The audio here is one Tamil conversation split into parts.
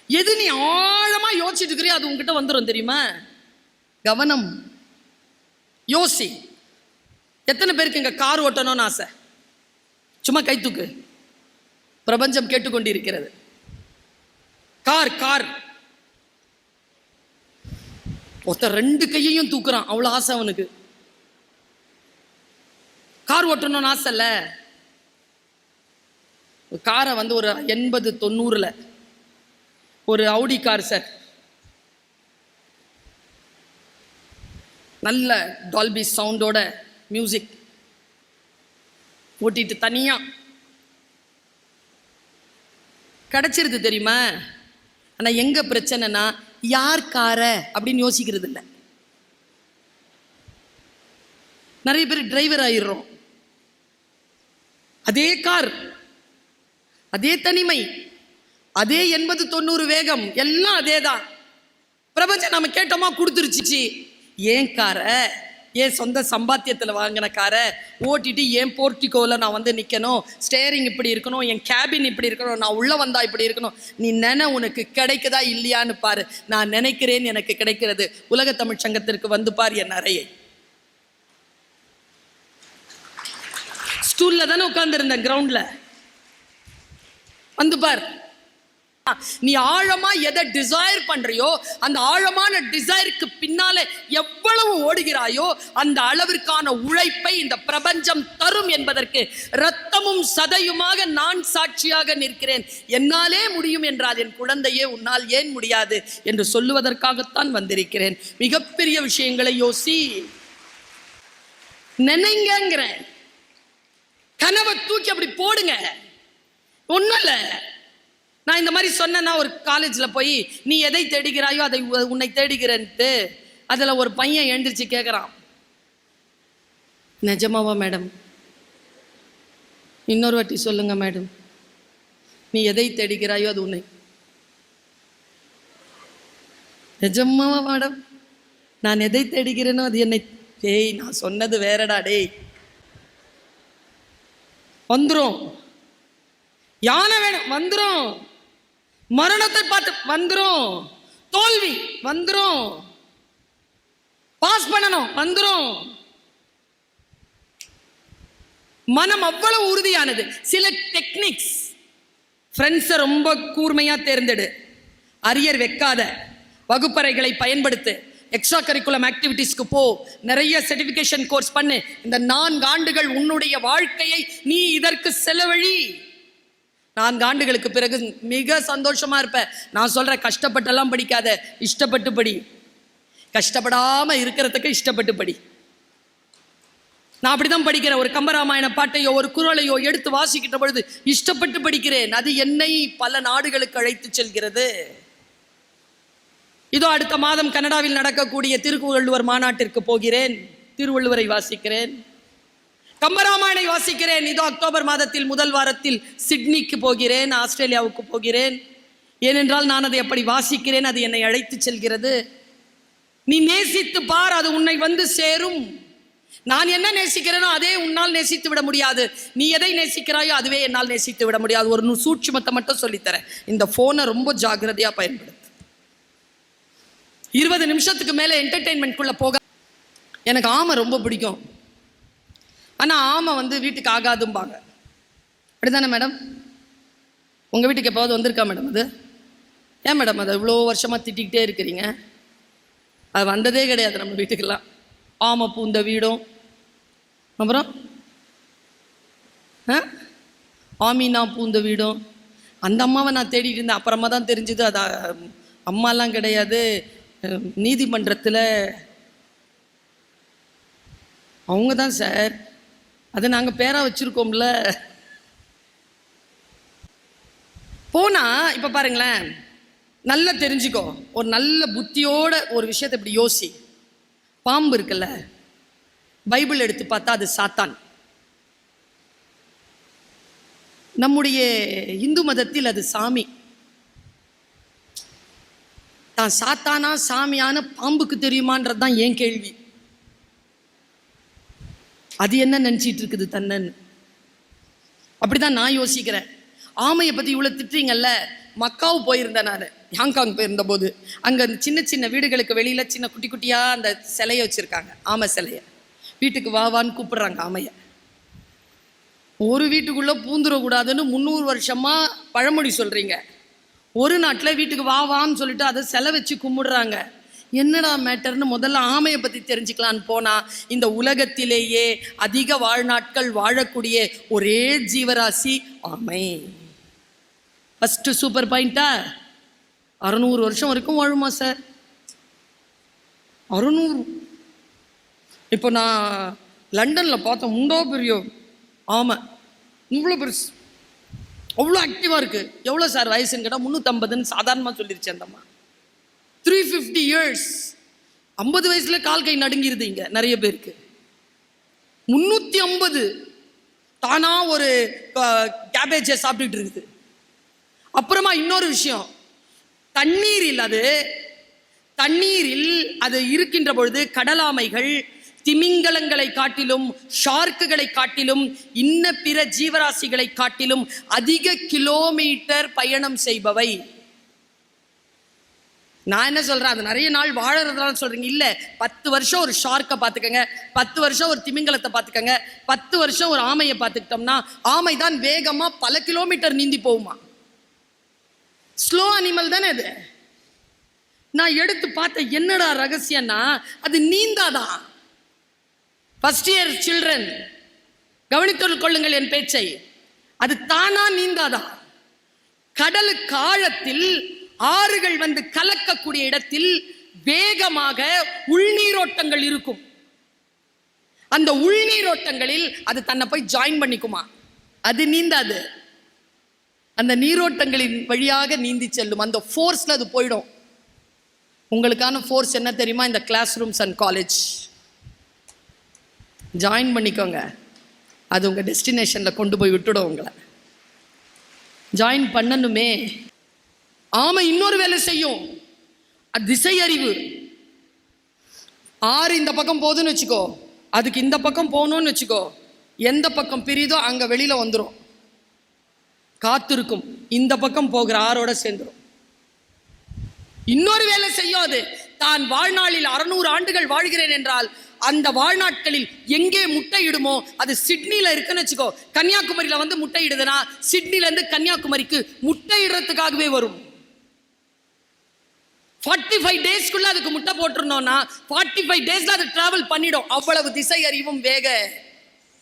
எது நீ ஆழமா யோசிச்சுட்டு இருக்கிறியோ அது உங்ககிட்ட வந்துடும் தெரியுமா? கவனம், யோசி. எத்தனை பேருக்கு இங்க கார் ஓட்டணும்னு ஆசை? சும்மா கை தூக்கு. பிரபஞ்சம் கேட்டுக்கொண்டிருக்கிறது. கார் கார் ஒருத்தர் 2 கையையும் தூக்குறான், அவ்வளவு ஆசை அவனுக்கு. கார் ஓட்டணும்னு ஆசை இல்ல? காரை வந்து ஒரு 80-90 ஒரு அவுடி கார் சார், நல்ல டால்பி சவுண்டோட மியூசிக் ஓட்டிட்டு தனியா கிடைச்சிருது தெரியுமா? ஆனா எங்க பிரச்சனைனா, யார் கார அப்படின்னு யோசிக்கிறது இல்லை. நிறைய பேர் டிரைவர் ஆயிடுறோம். அதே கார், அதே தனிமை, அதே 80-90 வேகம், எல்லாம் அதே தான். பிரபஞ்சம் நம்ம கேட்டோமா கொடுத்துருச்சு. ஏன் கார, ஏன் சொந்த சம்பாத்தியத்தில் வாங்கின காரை ஓட்டிட்டு ஏன் போர்ட்டிகோவில் நான் வந்து நிற்கணும்? ஸ்டேரிங் இப்படி இருக்கணும், என் கேபின் இப்படி இருக்கணும், நான் உள்ளே வந்தா இப்படி இருக்கணும். நீ உனக்கு கிடைக்குதா இல்லையான்னு பாரு. நான் நினைக்கிறேன் எனக்கு கிடைக்கிறது. உலக தமிழ் சங்கத்திற்கு வந்து பார் என் அறையை. ஸ்டூல்ல தானே உட்கார்ந்துருந்தேன், கிரவுண்ட்ல. வந்து பார். நீ ஆழமா எதை டிசைர் பண்றியோ, அந்த ஆழமான டிசைருக்கு பின்னாலே எவ்வளவு ஓடுகிறாயோ அந்த அளவிற்கான உழைப்பை இந்த பிரபஞ்சம் தரும் என்பதற்கு இரத்தமும் சதையுமாக நான் சாட்சியாக நிற்கிறேன். என்னாலே முடியும் என்றால் என் குழந்தையே உன்னால் ஏன் முடியாது என்று சொல்லுவதற்காகத்தான் வந்திருக்கிறேன். மிகப்பெரிய விஷயங்களை யோசி, நினைங்கிறேன். கனவை தூக்கி அப்படி போடுங்க. ஒன்றும் இல்லை, நான் இந்த மாதிரி சொன்னேன்னா ஒரு காலேஜில் போய் நீ எதை தேடுகிறாயோ அதை உன்னை தேடுகிறேன்ட்டு அதில் ஒரு பையன் எழுந்திரிச்சு கேட்குறான், நிஜமாவா மேடம்? இன்னொரு வாட்டி சொல்லுங்க மேடம். நீ எதை தேடுகிறாயோ அது உன்னை. நிஜமாவா மேடம்? நான் எதை தேடுகிறேனோ அது என்னை. டேய், நான் சொன்னது வேறடா. டேய், வந்துரும். யானை வேணும், வந்துரும். மரணத்தை பார்த்து வந்துரும். தோல்வி வந்துரும். பாஸ் பண்ணணும், வந்துரும். மனம் அவ்வளவு உறுதியானது. சில டெக்னிக்ஸ், ஃப்ரெண்ட்ஸை ரொம்ப கூர்மையா தேர்ந்தெடு, அரியர் வைக்காத, வகுப்பறைகளை பயன்படுத்து, எக்ஸ்ட்ரா கரிக்குலம் ஆக்டிவிட்டிஸ்க்கு போ, நிறைய சர்டிஃபிகேஷன் கோர்ஸ் பண்ணு. இந்த 4 ஆண்டுகள் உன்னுடைய வாழ்க்கையை நீ இதற்கு செலவழி. 4 ஆண்டுகளுக்கு பிறகு மிக சந்தோஷமா இருப்ப. நான் சொல்ற, கஷ்டப்பட்டெல்லாம் படிக்காத, இஷ்டப்பட்டு படி. கஷ்டப்படாம இருக்கிறதுக்கு இஷ்டப்பட்டு படி. நான் அப்படிதான் படிக்கிறேன். ஒரு கம்பராமாயண பாட்டையோ ஒரு குறளையோ எடுத்து வாசிக்கின்ற பொழுது இஷ்டப்பட்டு படிக்கிறேன். அது என்னை பல நாடுகளுக்கு அழைத்து செல்கிறது. இதோ அடுத்த மாதம் கனடாவில் நடக்கக்கூடிய திருவள்ளுவர் மாநாட்டிற்கு போகிறேன். திருவள்ளுவரை வாசிக்கிறேன், கம்பராமாயணை வாசிக்கிறேன். இதோ அக்டோபர் மாதத்தில் முதல் வாரத்தில் சிட்னிக்கு போகிறேன், ஆஸ்திரேலியாவுக்கு போகிறேன். ஏனென்றால் நான் அதை எப்படி வாசிக்கிறேன், அது என்னை அழைத்து செல்கிறது. நீ நேசித்து பார், அது உன்னை வந்து சேரும். நான் என்ன நேசிக்கிறேனோ அதே உன்னால் நேசித்து விட முடியாது. நீ எதை நேசிக்கிறாயோ அதுவே என்னால் நேசித்து விட முடியாது. ஒரு சூட்சுமத்தை மட்டும் சொல்லித்தரேன். இந்த போனை ரொம்ப ஜாக்கிரதையா பயன்படுத்து. 20 நிமிஷத்துக்கு மேலே என்டர்டெயின்மெண்ட்குள்ளே போக. எனக்கு ஆமை ரொம்ப பிடிக்கும், ஆனால் ஆமை வந்து வீட்டுக்கு ஆகாதும்பாங்க. அப்படிதானே மேடம்? உங்கள் வீட்டுக்கு எப்போது வந்திருக்கா மேடம் அது? ஏன் மேடம் அதை இவ்வளோ வருஷமாக திட்டிக்கிட்டே இருக்கிறீங்க? அது வந்ததே கிடையாது நம்ம வீட்டுக்கெல்லாம். ஆமை பூந்த வீடும், அப்புறம் ஆமீனா பூந்த வீடும். அந்த அம்மாவை நான் தேடிட்டு இருந்தேன். அப்புறமா தான் தெரிஞ்சுது அது அம்மாலாம் கிடையாது, நீதிமன்றத்தில் அவங்க தான் சார். அதை நாங்கள் பேரா வச்சுருக்கோம்ல. போனா இப்போ பாருங்களேன், நல்லா தெரிஞ்சுக்கோ. ஒரு நல்ல புத்தியோட ஒரு விஷயத்தை இப்படி யோசி. பாம்பு இருக்குல்ல, பைபிள் எடுத்து பார்த்தா அது சாத்தான். நம்முடைய இந்து மதத்தில் அது சாமி. தான் சாத்தானா சாமியான பாம்புக்கு தெரியுமான்றது தான் ஏன் கேள்வி. அது என்ன நினச்சிட்டு இருக்குது தன்னன்னு? அப்படிதான் நான் யோசிக்கிறேன். ஆமையை பற்றி இவ்வளோ திட்டுறீங்கல்ல, மக்காவு போயிருந்தேன் நான், ஹாங்காங் போயிருந்த போது. அங்கே சின்ன சின்ன வீடுகளுக்கு வெளியில் சின்ன குட்டி குட்டியாக அந்த சிலையை வச்சுருக்காங்க, ஆமை சிலையை. வீட்டுக்கு வான்னு கூப்பிடுறாங்க ஆமையை. ஒரு வீட்டுக்குள்ளே பூந்துடக்கூடாதுன்னு 300 வருஷமாக பழமொழி சொல்கிறீங்க. ஒரு நாட்டில் வீட்டுக்கு வான்னு சொல்லிட்டு அதை செலை வச்சு கும்பிடுறாங்க. என்னடா மேட்டர்னு முதல்ல ஆமையை பற்றி தெரிஞ்சுக்கலான்னு போனால், இந்த உலகத்திலேயே அதிக வாழ்நாட்கள் வாழக்கூடிய ஒரே ஜீவராசி ஆமை. ஃபஸ்ட்டு சூப்பர் பாயிண்டா, 600 வருஷம் வரைக்கும் வாழுமா சார்? 600. இப்போ நான் லண்டனில் பார்த்தேன், முண்டோ பெரிய ஆமை, இவ்வளோ பெருசு, அவ்வளோ ஆக்டிவாக இருக்குது. எவ்வளோ சார் வயசுன்னு கேட்டால் 350ன்னு சாதாரணமாக சொல்லிருச்சு அந்தம்மா. 350 years, 50 வயசுல கால் கை நடுங்கிருது இங்கே நிறைய பேருக்கு. 350 தானா ஒரு கேபேஜை சாப்பிட்டுட்டு இருக்குது. அப்புறமா இன்னொரு விஷயம், தண்ணீரில் அது இருக்கின்ற பொழுது கடலாமைகள் திமிங்கலங்களை காட்டிலும், ஷார்க்குகளை காட்டிலும், இன்ன பிற ஜீவராசிகளை காட்டிலும் அதிக கிலோமீட்டர் பயணம் செய்பவை. நான் என்ன சொல்றேன், அது நிறைய நாள் வாழறதுனால சொல்றீங்க இல்ல. 10 வருஷம் ஒரு ஷார்க்கை பார்த்துக்கங்க, 10 வருஷம் ஒரு திமிங்கலத்தை பார்த்துக்கங்க, 10 வருஷம் ஒரு ஆமையை பார்த்துக்கிட்டோம்னா, ஆமை தான் வேகமா பல கிலோமீட்டர் நீந்தி போகுமா. ஸ்லோ அனிமல் தானே அது. நான் எடுத்து பார்த்த என்னடா ரகசியம்னா, அது நீந்தாதான். ஃபர்ஸ்ட் இயர் சில்ட்ரன் கவனித்து கொள்ளுங்கள் என் பேச்சை, அது தானா நீந்தாதான். கடலுக்கு ஆழத்தில் ஆறுகள் வந்து கலக்கக்கூடிய இடத்தில் வேகமாக உள்நீரோட்டங்கள் இருக்கும். அந்த உள்நீரோட்டங்களில் அது தன்னை போய் ஜாயின் பண்ணிக்குமா, அது நீந்தாது. அந்த நீரோட்டங்களின் வழியாக நீந்தி செல்லும். அந்த ஃபோர்ஸ்ல அது போயிடும். உங்களுக்கான ஃபோர்ஸ் என்ன தெரியுமா? இந்த classrooms and college join பண்ணிக்கோங்க. அது உங்கள் டெஸ்டினேஷனில் கொண்டு போய் விட்டுடும் உங்களை. ஜாயின் பண்ணணுமே. ஆமை இன்னொரு வேலை செய்யும், திசை அறிவு. ஆறு இந்த பக்கம் போகுதுன்னு வச்சுக்கோ, அதுக்கு இந்த பக்கம் போகணும்னு வச்சுக்கோ, எந்த பக்கம் பிரியுதோ அங்கே வெளியில் வந்துடும். காத்திருக்கும், இந்த பக்கம் போகிற ஆரோட சேர்ந்துடும். இன்னொரு வேலை செய்யும், அது தான் வாழ்நாளில் 600 ஆண்டுகள் வாழ்கிறேன் என்றால் அந்த வாழ்நாட்களில் எங்கே முட்டையிடுமோ, அது சிட்னியில் இருக்குன்னு வச்சுக்கோ, கன்னியாகுமரியில் வந்து முட்டையிடுதுன்னா சிட்னிலேருந்து கன்னியாகுமரிக்கு முட்டையிடுறதுக்காகவே வரும். 45 டேஸ்க்குள்ள அதுக்கு முட்டை போட்டுருந்தோம்னா 45 டேஸ்ல அது டிராவல் பண்ணிடும். அவ்வளவு திசை அறிவும் வேக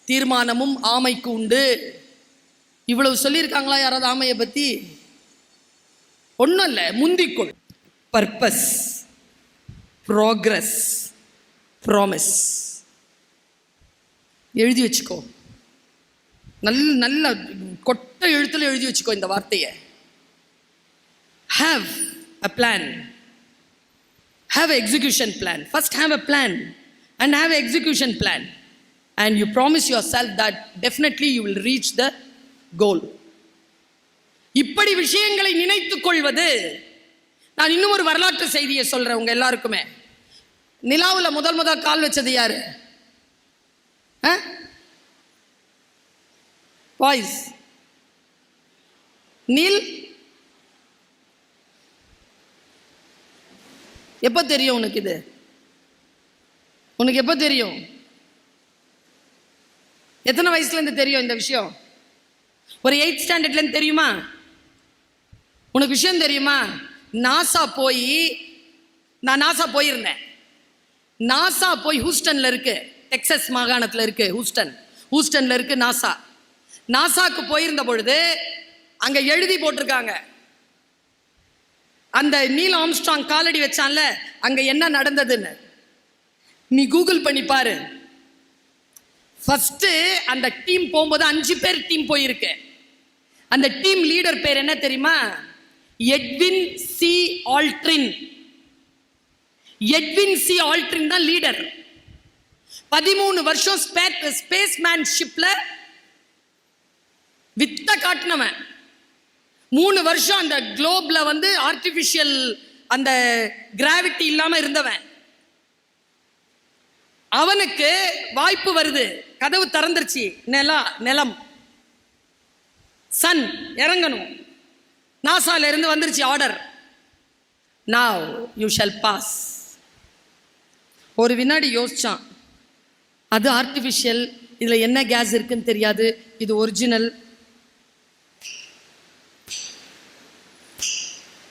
தீர்மானமும் ஆமைக்கு உண்டு. இவ்வளவு சொல்லியிருக்காங்களா யாராவது ஆமையை பத்தி? ஒன்றும் இல்லை, முந்திக்கொள். பர்பஸ், ப்ராக்ரஸ், ப்ராமிஸ் எழுதி வச்சுக்கோ. நல்ல கொட்ட எழுத்துல எழுதி வச்சுக்கோ இந்த வார்த்தையை. Have a plan, have an execution plan. First have a plan and have an execution plan, and you promise yourself that definitely you will reach the goal. இப்படி விஷயங்களை நினைத்துக் கொள்வது. நான் இன்னும் ஒரு வரலாற்று செய்தியை சொல்றேன் உங்க எல்லாருக்குமே. நிலாவுல முதல் கால் வச்சது யாரு? பாய்ஸ், நீல். எப்ப தெரியும் உனக்கு? இது உனக்கு எப்ப தெரியும்? எத்தனை வயசுல இருந்து தெரியும் இந்த விஷயம்? ஒரு 8th ஸ்டாண்டர்ட்ல இருந்து தெரியுமா? உனக்கு விஷயம் தெரியுமா? நான் நாசா போயிருந்தேன். நாசா போய் ஹூஸ்டன்ல இருக்கு, டெக்சஸ் மாகாணத்தில் இருக்கு. ஹூஸ்டன்ல இருக்கு நாசா. நாசாக்கு போயிருந்த பொழுது அங்க எழுதி போட்டிருக்காங்க, அந்த நீல் ஆம்ஸ்ட்ராங் காலடி வச்சான்ல, அங்க என்ன நடந்ததுன்னு நீ கூகுள் பண்ணி பாரு. ஃபர்ஸ்ட் அந்த டீம் போகும்போது 5 பேர் டீம் போயிருக்கு. அந்த டீம் லீடர் பேர் என்ன தெரியுமா? Edwin C Aldrin. Edwin C Aldrin தான் லீடர். 13 வருஷம் ஸ்பேஸ்மேன்ஷிப்ல வித்த காட்டினவன். 3 வருஷம் அந்த குளோப்ல வந்து ஆர்டிபிஷியல் அந்த கிராவிட்டி இல்லாம இருந்தவன். அவனுக்கு வாய்ப்பு வருது, கதவு திறந்துருச்சு. நிலம் சன் இறங்கணும். நாசால இருந்து வந்துருச்சு order, now you shall pass. ஒரு வினாடி யோசிச்சான், அது ஆர்டிஃபிஷியல், இதுல என்ன கேஸ் இருக்குன்னு தெரியாது, இது ஒரிஜினல்.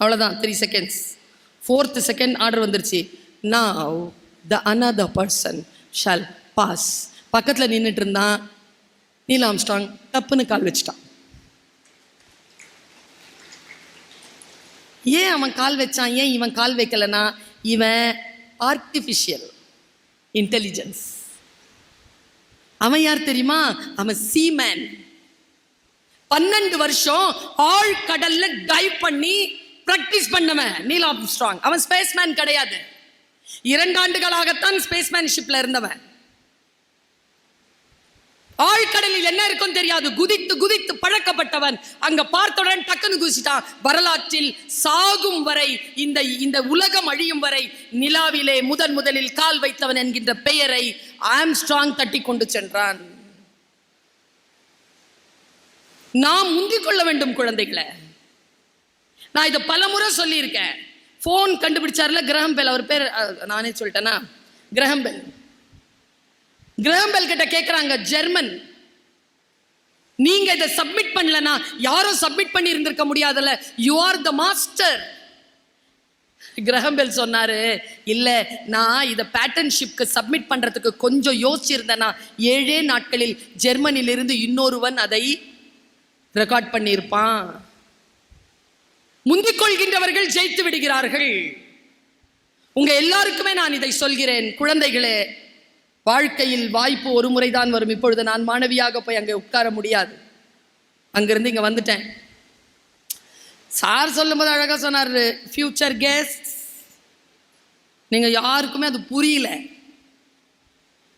அவ்வளவுதான், 3 seconds. 4th second ஆர்டர் வந்துருச்சு, now the another person shall pass. பக்கத்துல நின்றுட்டு இருந்தான் நீல் ஆம்ஸ்ட்ராங், தப்புன்னு கால் வச்சுட்டான். ஏன் அவன் கால் வச்சான், ஏன் இவன் கால் வைக்கலனா, இவன் ஆர்டிஃபிஷியல் இன்டெலிஜென்ஸ். அவன் யார் தெரியுமா? அவன் சீமேன். 12 வருஷம் ஆழ்கடல்ல டைவ் பண்ணி பிராக்டிஸ் பண்ணவன் நீல் ஆம்ஸ்ட்ராங். அவன் ஸ்பேஸ்மேன் கிடையாது. 2 ஆண்டுகளாகத்தான் ஸ்பேஸ்மேன்ஷிப்ல இருந்தவன். ஆழ்கடலில் என்ன இருக்கும் தெரியாது, குதித்து குதித்து பழக்கப்பட்டவன். அங்க பார்த்தவுடன் டக்குன்னு குதிச்சிட்டான். வரலாற்றில் சாகும் வரை, இந்த உலகம் அழியும் வரை நிலாவிலே முதலில் கால் வைத்தவன் என்கின்ற பெயரை ஆம்ஸ்ட்ராங் தட்டி கொண்டு சென்றான். நாம் முந்திக் கொள்ள வேண்டும் குழந்தைகளை. நான் இதை பலமுறை சொல்லியிருக்கேன். போன் கண்டுபிடிச்சார்ல கிரஹம் பெல், அவர் பேர் நானே சொல்லிட்டேனா, கிரஹம் பெல். கிரஹம் பெல் கிட்ட கேட்கிறாங்க, ஜெர்மன், நீங்க இதை சப்மிட் பண்ணலனா யாரும் சப்மிட் பண்ணி இருந்திருக்க முடியாதுல்ல, you are the master. Graham bell சொன்னாரு, இல்ல நான் இதை பேட்டன்ஷிப்க்கு சப்மிட் பண்றதுக்கு கொஞ்சம் யோசிச்சிருந்தேனா 7 நாட்களில் ஜெர்மனியிலிருந்து இன்னொருவன் அதை ரெக்கார்ட் பண்ணியிருப்பான். முந்திக் கொள்கின்றவர்கள் ஜெயித்து விடுகிறார்கள். உங்க எல்லாருக்குமே நான் இதை சொல்கிறேன், குழந்தைகளே, வாழ்க்கையில் வாய்ப்பு ஒரு முறைதான் வரும். இப்பொழுது நான் மாணவியாக போய் அங்கே உட்கார முடியாது. அங்கிருந்து இங்க வந்துட்டேன். சார் சொல்லும் போது அழகா சொன்னார், ஃபியூச்சர் கெஸ்ட். நீங்க யாருக்குமே அது புரியல,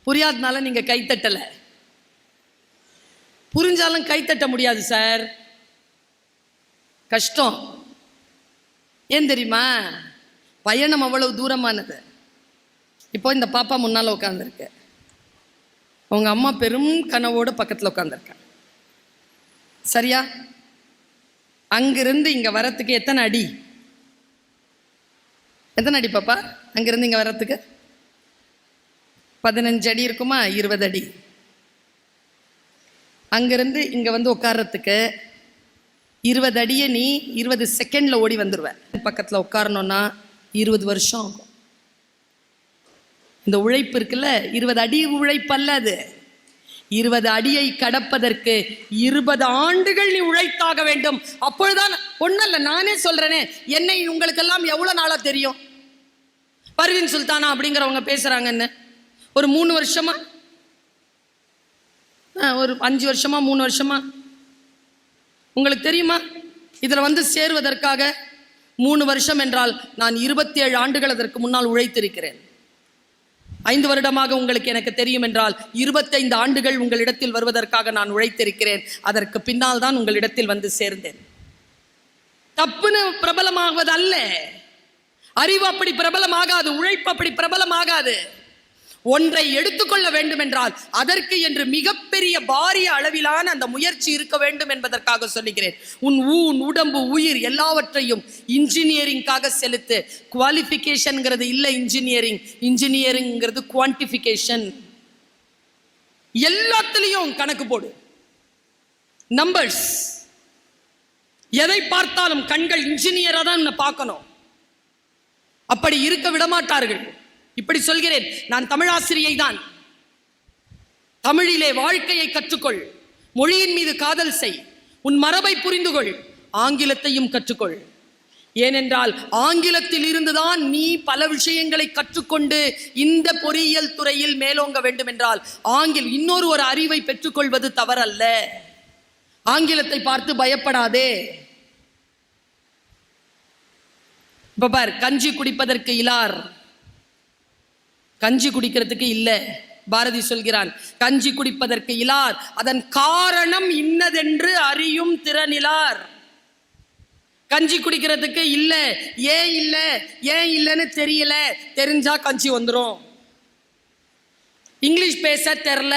புரியாதனால நீங்க கைத்தட்டல. புரிஞ்சாலும் கைத்தட்ட முடியாது சார், கஷ்டம். ஏன் தெரியுமா? பயணம் அவ்வளவு தூரமானது. இப்போ இந்த பாப்பா முன்னால உட்காந்துருக்கு, அவங்க அம்மா பெரும் கனவோடு பக்கத்தில் உட்காந்துருக்காங்க. சரியா? அங்கிருந்து இங்க வரத்துக்கு எத்தனை அடி? எத்தனை அடி பாப்பா? அங்கிருந்து இங்க வரத்துக்கு 15 அடி இருக்குமா? 20 அடி. அங்கிருந்து இங்க வந்து உட்கார்றதுக்கு 20 அடியை நீ 20 செகண்ட்ல ஓடி வந்துடுவ. பக்கத்தில் உட்காரணும்னா 20 வருஷம் ஆகும். இந்த உழைப்பு இருக்குல்ல, 20 அடி உழைப்பு அல்ல அது. 20 அடியை கடப்பதற்கு 20 ஆண்டுகள் நீ உழைத்தாக வேண்டும். அப்பொழுதுதான். ஒன்றும் இல்லை, நானே சொல்றேனே, என்னை உங்களுக்கெல்லாம் எவ்வளவு நாளா தெரியும்? பர்வீன் சுல்தானா அப்படிங்கிறவங்க பேசுறாங்கன்னு ஒரு 3 வருஷமா, ஒரு 5 வருஷமா, 3 வருஷமா உங்களுக்கு தெரியுமா? இதுல வந்து சேருவதற்காக 3 வருஷம் என்றால் நான் 27 ஆண்டுகள் அதற்கு முன்னால் உழைத்திருக்கிறேன். 5 வருடமாக உங்களுக்கு எனக்கு தெரியும் என்றால் 25 ஆண்டுகள் உங்களிடத்தில் வருவதற்காக நான் உழைத்திருக்கிறேன். அதற்கு பின்னால் தான் உங்களிடத்தில் வந்து சேர்ந்தேன். தப்புன்னு பிரபலமாகுவது அல்ல. அறிவு அப்படி பிரபலமாகாது, உழைப்பு அப்படி பிரபலமாகாது. ஒன்றை எடுத்துக்கொள்ள வேண்டும் என்றால் அதற்கு என்று மிகப்பெரிய பாரிய அளவிலான அந்த முயற்சி இருக்க வேண்டும் என்பதற்காக சொல்லுகிறேன். உன் உடம்பு, உயிர் எல்லாவற்றையும் இன்ஜினியரிங்காக செலுத்து. குவாலிஃபிகேஷன்ங்கிறது இல்லை இன்ஜினியரிங், இன்ஜினியரிங்கிறது குவான்டிஃபிகேஷன். எல்லாத்துலேயும் கணக்கு போடு, நம்பர்ஸ். எதை பார்த்தாலும் கண்கள் இன்ஜினியரா தான் பார்க்கணும். அப்படி இருக்க விடமாட்டார்கள். இப்படி சொல்கிறேன், நான் தமிழாசிரியை தான். தமிழிலே வாழ்க்கையை கற்றுக்கொள், மொழியின் மீது காதல் செய், உன் மரபை புரிந்து கொள், ஆங்கிலத்தையும் கற்றுக்கொள். ஏனென்றால் ஆங்கிலத்தில் இருந்துதான் நீ பல விஷயங்களை கற்றுக்கொண்டு இந்த பொறியியல் துறையில் மேலோங்க வேண்டும் என்றால் இன்னொரு அறிவை பெற்றுக்கொள்வது தவறல்ல. ஆங்கிலத்தை பார்த்து பயப்படாதே. இப்ப பார், கஞ்சி குடிப்பதற்கு இலார், கஞ்சி குடிக்கிறதுக்கு இல்ல. பாரதி சொல்கிறான், கஞ்சி குடிப்பதற்கு இலார், அதன் காரணம் இன்னதென்று அறியும் திறனிலார். கஞ்சி குடிக்கிறதுக்கு இல்ல, ஏன் இல்ல, ஏன் இல்லைன்னு தெரியல, தெரிஞ்சா கஞ்சி வந்துடும். இங்கிலீஷ் பேச தெரில,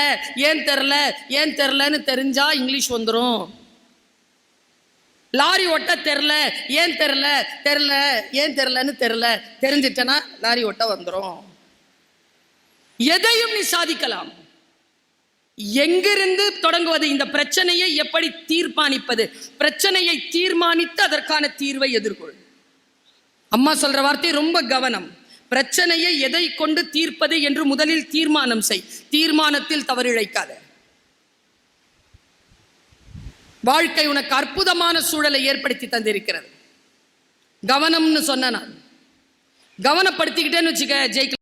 ஏன் தெரிலன்னு தெரிஞ்சா இங்கிலீஷ் வந்துடும். லாரி ஓட்ட தெரில, ஏன் தெரில, தெரில, ஏன் தெரிலன்னு தெரில, தெரிஞ்சிட்டனா லாரி ஓட்ட வந்துடும். எதையும் நீ சாதிக்கலாம். எங்கிருந்து தொடங்குவது? இந்த பிரச்சனையை எப்படி தீர்மானிப்பது? பிரச்சனையை தீர்மானித்து அதற்கான தீர்வை எதிர்கொள். அம்மா சொல்ற வார்த்தை ரொம்ப கவனம். பிரச்சனையை எதை கொண்டு தீர்ப்பது என்று முதலில் தீர்மானம் செய். தீர்மானத்தில் தவறிழைக்காத. வாழ்க்கை உனக்கு அற்புதமான சூழலை ஏற்படுத்தி தந்திருக்கிறது. கவனம்னு சொன்ன நான் கவனப்படுத்திக்கிட்டேன்னு வச்சுக்க, ஜெயிக்கலாம்.